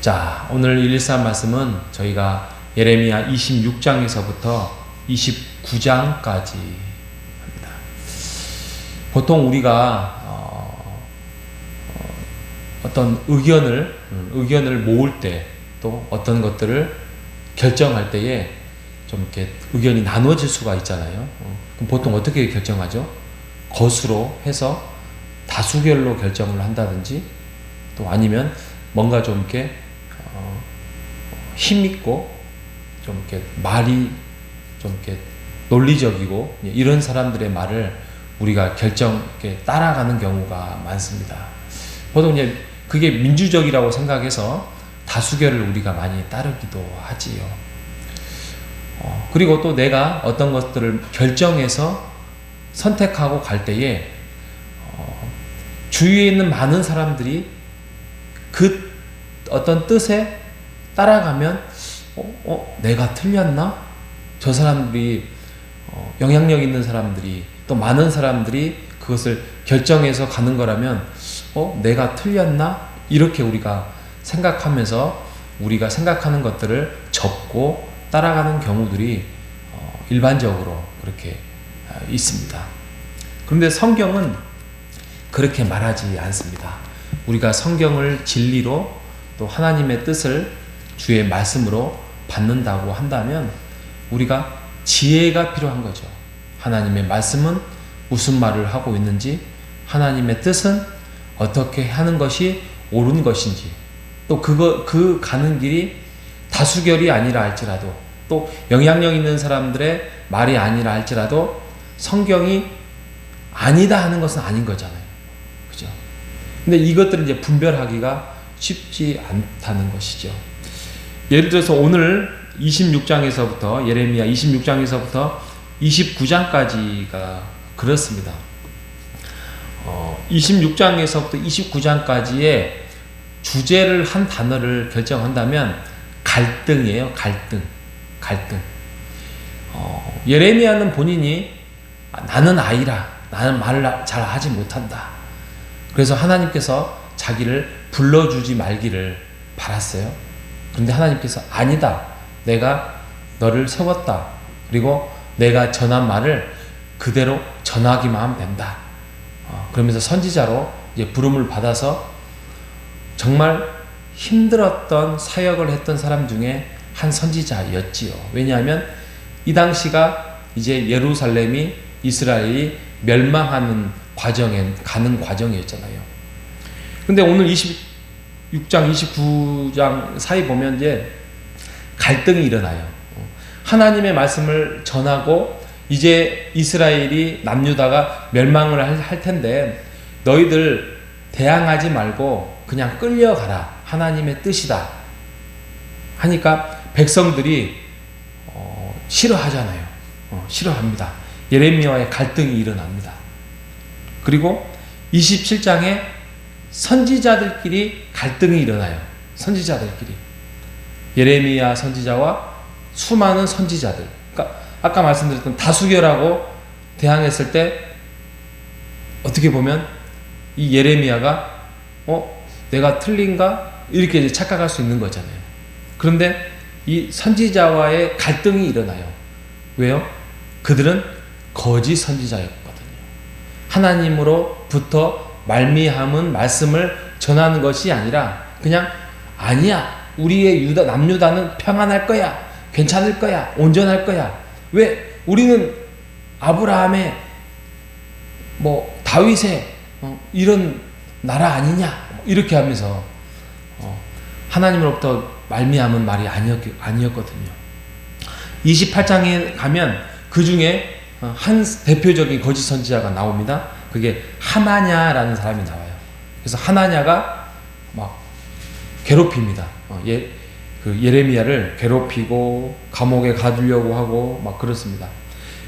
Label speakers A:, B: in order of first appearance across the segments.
A: 자, 오늘 113 말씀은 저희가 예레미야 26장에서부터 29장까지 합니다. 보통 우리가 어떤 의견을 모을 때, 또 어떤 것들을 결정할 때에 좀 이렇게 의견이 나눠질 수가 있잖아요. 그럼 보통 어떻게 결정하죠? 거수로 해서 다수결로 결정을 한다든지, 또 아니면 뭔가 좀 이렇게 힘있고 좀 이렇게 말이 좀 이렇게 논리적이고 이런 사람들의 말을 우리가 이렇게 따라가는 경우가 많습니다. 보통 이제 그게 민주적이라고 생각해서 다수결을 우리가 많이 따르기도 하지요. 그리고 또 내가 어떤 것들을 결정해서 선택하고 갈 때에 주위에 있는 많은 사람들이 그 어떤 뜻에 따라가면 내가 틀렸나? 저 사람들이 영향력 있는 사람들이, 또 많은 사람들이 그것을 결정해서 가는 거라면 내가 틀렸나? 이렇게 우리가 생각하면서 우리가 생각하는 것들을 접고 따라가는 경우들이 일반적으로 그렇게 있습니다. 그런데 성경은 그렇게 말하지 않습니다. 우리가 성경을 진리로, 또 하나님의 뜻을 주의 말씀으로 받는다고 한다면 우리가 지혜가 필요한 거죠. 하나님의 말씀은 무슨 말을 하고 있는지, 하나님의 뜻은 어떻게 하는 것이 옳은 것인지, 또 그 가는 길이 다수결이 아니라 할지라도, 또 영향력 있는 사람들의 말이 아니라 할지라도 성경이 아니다 하는 것은 아닌 거잖아요. 그죠? 근데 이것들을 이제 분별하기가 쉽지 않다는 것이죠. 예를 들어서 오늘 26장에서부터, 예레미야 26장에서부터 29장까지가 그렇습니다. 26장에서부터 29장까지의 주제를 한 단어를 결정한다면 갈등이에요. 갈등. 예레미야는 본인이 나는 아이라, 나는 말을 잘 하지 못한다. 그래서 하나님께서 자기를 불러주지 말기를 바랐어요. 그런데 하나님께서 아니다. 내가 너를 세웠다. 그리고 내가 전한 말을 그대로 전하기만 하면 된다. 그러면서 선지자로 이제 부름을 받아서 정말 힘들었던 사역을 했던 사람 중에 한 선지자였지요. 왜냐하면 이 당시가 이제 예루살렘이, 이스라엘이 멸망하는 가는 과정이었잖아요. 근데 오늘 26장, 29장 사이 보면 이제 갈등이 일어나요. 하나님의 말씀을 전하고 이제 이스라엘이, 남유다가 멸망을 할 텐데 너희들 대항하지 말고 그냥 끌려가라. 하나님의 뜻이다. 하니까 백성들이 싫어하잖아요. 싫어합니다. 예레미야와의 갈등이 일어납니다. 그리고 27장에 선지자들끼리 갈등이 일어나요. 선지자들끼리. 예레미야 선지자와 수많은 선지자들. 그러니까 아까 말씀드렸던 다수결하고 대항했을 때 어떻게 보면 이 예레미야가 내가 틀린가? 이렇게 이제 착각할 수 있는 거잖아요. 그런데 이 선지자와의 갈등이 일어나요. 왜요? 그들은 거짓 선지자였거든요. 하나님으로부터 말미암은 말씀을 전하는 것이 아니라 그냥 아니야. 우리의 남유다는 평안할 거야. 괜찮을 거야. 온전할 거야. 왜? 우리는 아브라함의 다윗의 이런 나라 아니냐? 이렇게 하면서 하나님으로부터 말미암은 말이 아니었거든요. 28장에 가면 그 중에 한 대표적인 거짓 선지자가 나옵니다. 그게 하나냐라는 사람이 나와요. 그래서 하나냐가 막 괴롭힙니다. 예레미야를 괴롭히고 감옥에 가두려고 하고 막 그렇습니다.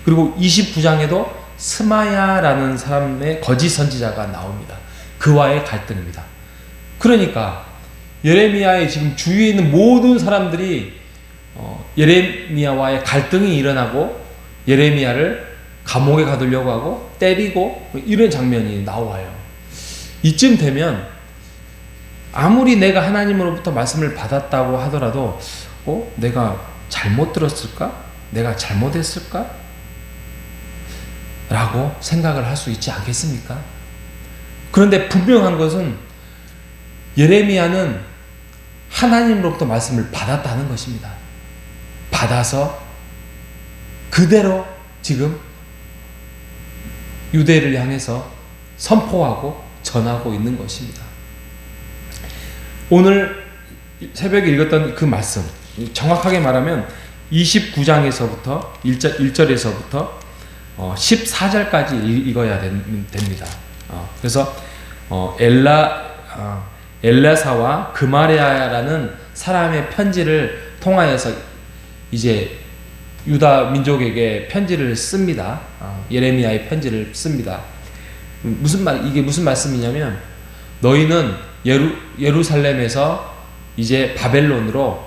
A: 그리고 29장에도 스마야라는 사람의 거짓 선지자가 나옵니다. 그와의 갈등입니다. 그러니까 예레미야의 지금 주위에 있는 모든 사람들이 예레미야와의 갈등이 일어나고 예레미야를 감옥에 가두려고 하고 때리고 이런 장면이 나와요. 이쯤 되면 아무리 내가 하나님으로부터 말씀을 받았다고 하더라도 내가 잘못 들었을까? 내가 잘못했을까? 라고 생각을 할 수 있지 않겠습니까? 그런데 분명한 것은 예레미야는 하나님으로부터 말씀을 받았다는 것입니다. 받아서 그대로 지금 유대를 향해서 선포하고 전하고 있는 것입니다. 오늘 새벽에 읽었던 그 말씀, 정확하게 말하면 29장에서부터 1절에서부터 14절까지 읽어야 됩니다. 그래서 엘라사와 그마레아라는 사람의 편지를 통하여서 이제 유다 민족에게 편지를 씁니다. 예레미야의 편지를 씁니다. 이게 무슨 말씀이냐면, 너희는 예루살렘에서 이제 바벨론으로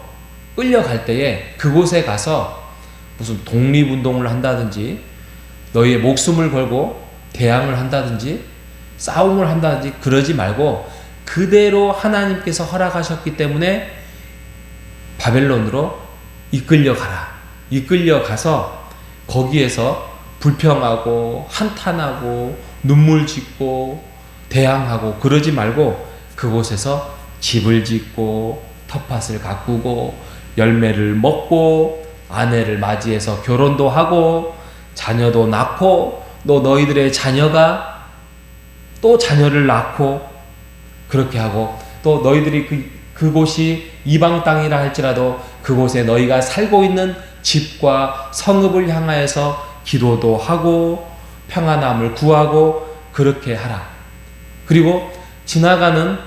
A: 끌려갈 때에 그곳에 가서 무슨 독립운동을 한다든지, 너희의 목숨을 걸고 대항을 한다든지, 싸움을 한다든지 그러지 말고 그대로 하나님께서 허락하셨기 때문에 바벨론으로 이끌려가라. 이끌려가서 거기에서 불평하고 한탄하고 눈물 짓고 대항하고 그러지 말고 그곳에서 집을 짓고 텃밭을 가꾸고 열매를 먹고 아내를 맞이해서 결혼도 하고 자녀도 낳고 또 너희들의 자녀가 또 자녀를 낳고 그렇게 하고 또 너희들이 그곳이 이방 땅이라 할지라도 그곳에 너희가 살고 있는 집과 성읍을 향하여서 기도도 하고 평안함을 구하고 그렇게 하라. 그리고 지나가는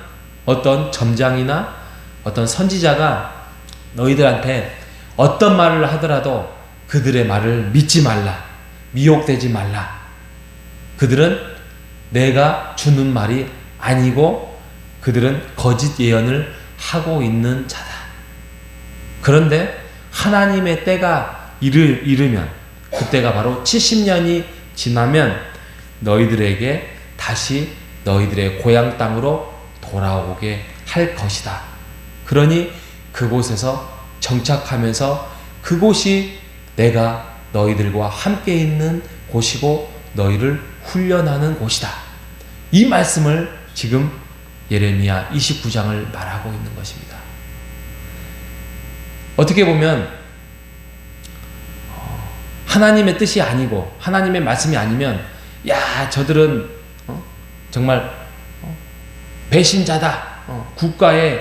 A: 어떤 점장이나 어떤 선지자가 너희들한테 어떤 말을 하더라도 그들의 말을 믿지 말라. 미혹되지 말라. 그들은 내가 주는 말이 아니고 그들은 거짓 예언을 하고 있는 자다. 그런데 하나님의 때가 이르면, 그때가 바로 70년이 지나면 너희들에게 다시 너희들의 고향 땅으로 돌아오게 할 것이다. 그러니 그곳에서 정착하면서 그곳이 내가 너희들과 함께 있는 곳이고 너희를 훈련하는 곳이다. 이 말씀을 지금 예레미야 29장을 말하고 있는 것입니다. 어떻게 보면 하나님의 뜻이 아니고 하나님의 말씀이 아니면, 야, 저들은 정말 배신자다. 국가에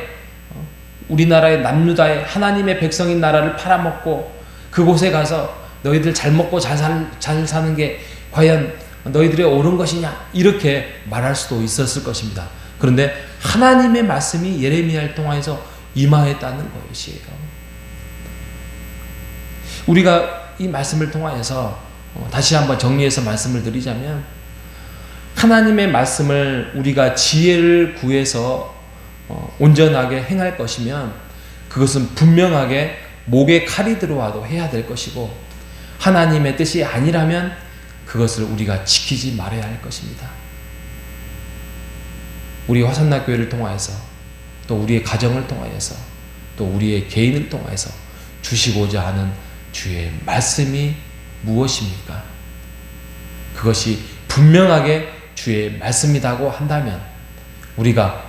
A: 우리나라의 남유다의 하나님의 백성인 나라를 팔아먹고 그곳에 가서 너희들 잘 먹고 잘 사는 게 과연 너희들의 옳은 것이냐, 이렇게 말할 수도 있었을 것입니다. 그런데 하나님의 말씀이 예레미야를 통해서 임하였다는 것이에요. 우리가 이 말씀을 통하여서 다시 한번 정리해서 말씀을 드리자면, 하나님의 말씀을 우리가 지혜를 구해서 온전하게 행할 것이면 그것은 분명하게 목에 칼이 들어와도 해야 될 것이고, 하나님의 뜻이 아니라면 그것을 우리가 지키지 말아야 할 것입니다. 우리 화산나 교회를 통하여서, 또 우리의 가정을 통하여서, 또 우리의 개인을 통하여서 주시고자 하는 주의 말씀이 무엇입니까? 그것이 분명하게 주의 말씀이라고 한다면 우리가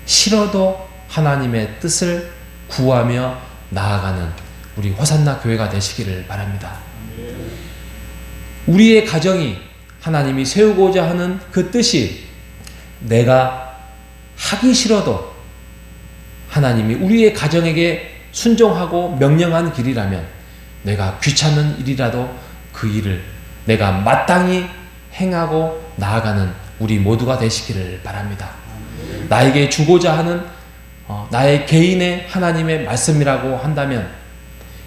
A: 싫어도 하나님의 뜻을 구하며 나아가는 우리 화산나 교회가 되시기를 바랍니다. 우리의 가정이 하나님이 세우고자 하는 그 뜻이 내가 하기 싫어도 하나님이 우리의 가정에게 순종하고 명령한 길이라면, 내가 귀찮은 일이라도 그 일을 내가 마땅히 행하고 나아가는 우리 모두가 되시기를 바랍니다. 나에게 주고자 하는 나의 개인의 하나님의 말씀이라고 한다면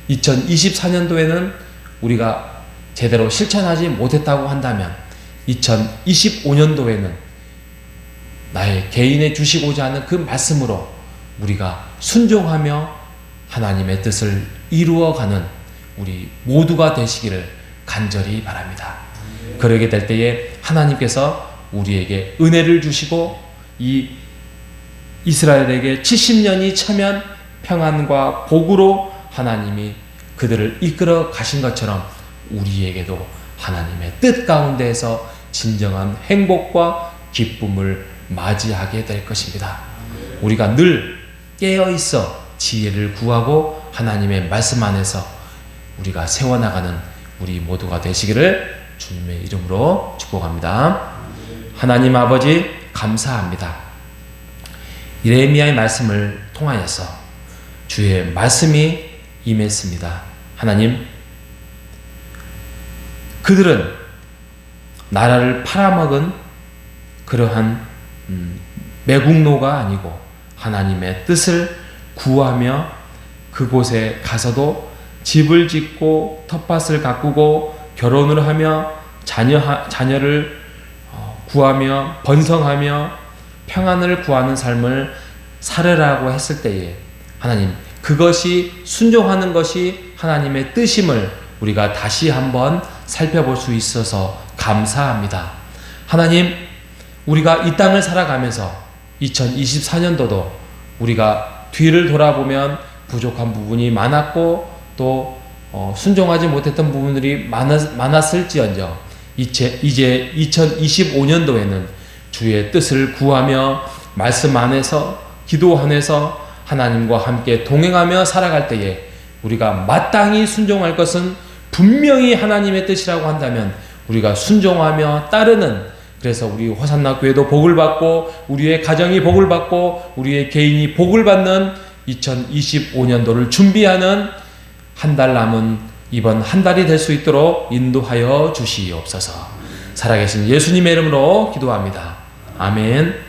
A: 2024년도에는 우리가 제대로 실천하지 못했다고 한다면 2025년도에는 나의 개인에 주시고자 하는 그 말씀으로 우리가 순종하며 하나님의 뜻을 이루어가는 우리 모두가 되시기를 간절히 바랍니다. 그러게 될 때에 하나님께서 우리에게 은혜를 주시고 이 이스라엘에게 70년이 차면 평안과 복으로 하나님이 그들을 이끌어 가신 것처럼 우리에게도 하나님의 뜻 가운데에서 진정한 행복과 기쁨을 맞이하게 될 것입니다. 우리가 늘 깨어 있어 지혜를 구하고 하나님의 말씀 안에서 우리가 세워나가는 우리 모두가 되시기를 주님의 이름으로 축복합니다. 하나님 아버지 감사합니다. 예레미야의 말씀을 통하여서 주의 말씀이 임했습니다. 하나님, 그들은 나라를 팔아먹은 그러한 매국노가 아니고 하나님의 뜻을 구하며 그곳에 가서도 집을 짓고 텃밭을 가꾸고 결혼을 하며 자녀를 구하며 번성하며 평안을 구하는 삶을 살으라고 했을 때에 하나님, 그것이 순종하는 것이 하나님의 뜻임을 우리가 다시 한번 살펴볼 수 있어서 감사합니다. 하나님, 우리가 이 땅을 살아가면서 2024년도도 우리가 뒤를 돌아보면 부족한 부분이 많았고 또 순종하지 못했던 부분들이 많았을지언정 이제 2025년도에는 주의 뜻을 구하며 말씀 안에서 기도 안에서 하나님과 함께 동행하며 살아갈 때에 우리가 마땅히 순종할 것은 분명히 하나님의 뜻이라고 한다면 우리가 순종하며 따르는, 그래서 우리 호산나 교회도 복을 받고 우리의 가정이 복을 받고 우리의 개인이 복을 받는 2025년도를 준비하는 한 달 남은 이번 한 달이 될 수 있도록 인도하여 주시옵소서. 살아계신 예수님의 이름으로 기도합니다. 아멘.